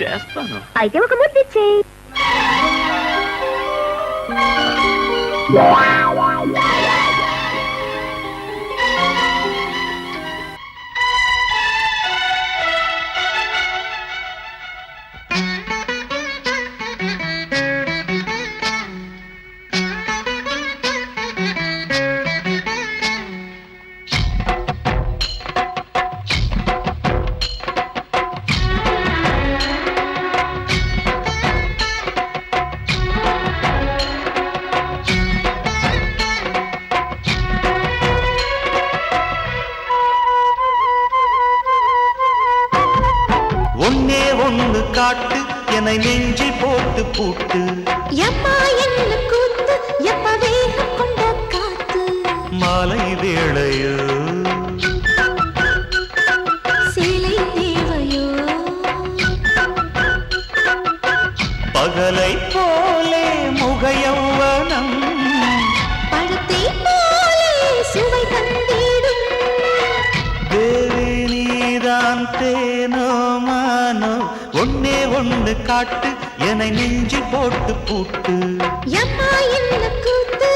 చేస్తాను. అయితే ఒక ముద్దిచ్చేయి. ஒன்னே ஒன்று காட்டு என்னை நெஞ்சில் போட்டு பூட்டு. எப்பா என்ன கூத்து எப்ப வேகம் கொண்ட காத்து. மாலை வேளையோ சேலை தேவையோ பகலை போலே முகையௌவனம் பழத்தை போலே சுவை தந்திடும். தேவி நீதான் தேனோ மானோ ஒன்னே ஒன்று காட்டு என்னை நெஞ்சில் போட்டு பூட்டு. எப்பா என்ன கூத்து.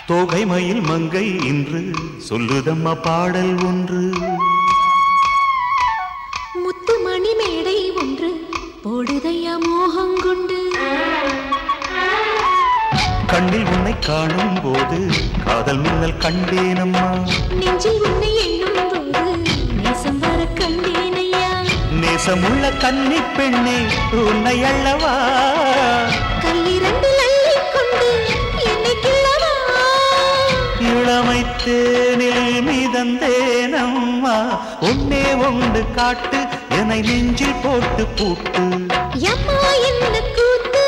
தோகை மயில் மங்கை இன்று சொல்லுதம்மா பாடல் ஒன்று. முத்துமணி மேடை ஒன்று போடுதையா மோகங்கொண்டு. கண்ணில் உன்னை காணும் போது காதல் மின்னல் கண்டேனம்மா. நெஞ்சில் உன்னை எண்ணும் போது நேசம் வர கண்டேனையா. நேசமுள்ள கன்னி பெண்ணே உன்னை அல்லவா கையிரண்டில் அள்ளிக்கொண்டு என்னை கிள்ளவா. இளமை தேனில் மிதந்தேனம்மா ஒன்னே ஒன்று காட்டு என்னை நெஞ்சில் போட்டு பூட்டு. எம்மா என்ன கூத்து.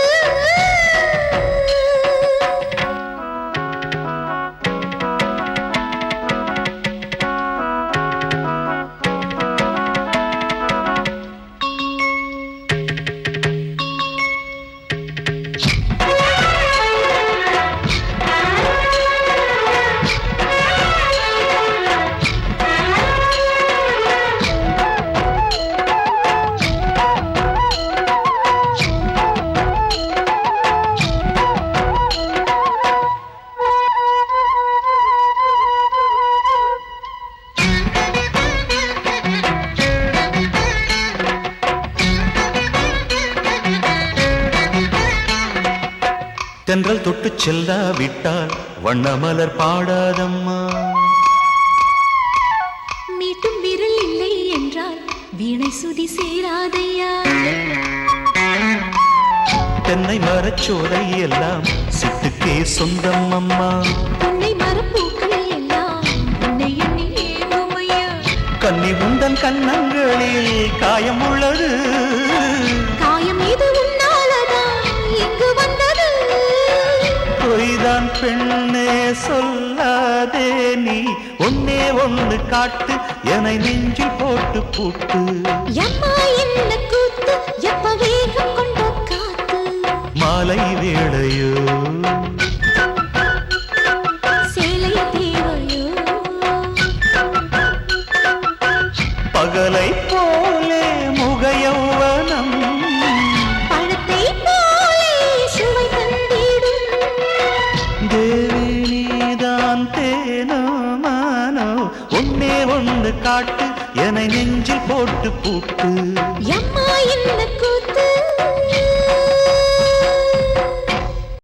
தென்றல் தொட்டு செல்லாவிட்டால் வண்ணமலர் பாடாதம்மா. மீட்டும் விரல் இல்லை என்றால் வீணை சுதி சேராதையா. தென்னை மரச்சோலை எல்லாம் சிட்டுக்கே சொந்தம் அம்மா. உன்னை மரப்பூக்கள் எல்லாம் உன்னை எண்ணி ஏங்குமையா. கன்னி உந்தன் கன்னங்களில் காயம் உள்ளது. காயம் இது உன்னாலதான் இங்கு வந்தது. பொய்தான் பெண்ணே சொல்லாதே நீ ஒன்னே ஒன்று காட்டு என்னை நெஞ்சில் போட்டு பூட்டு. எம்மா என்ன கூத்து எப்ப வேகம் கொண்ட காத்து. மாலை வேளையோ சேலை தேவையோ பகலை போலே முகையௌவனம் பழத்தை போலே சுவை தந்திடும். தேவி நீதான் தேனோ மானோ ஒன்னே ஒன்று காட்டு என்னை நெஞ்சில் போட்டு பூட்டு. எம்மா என்ன கூத்து.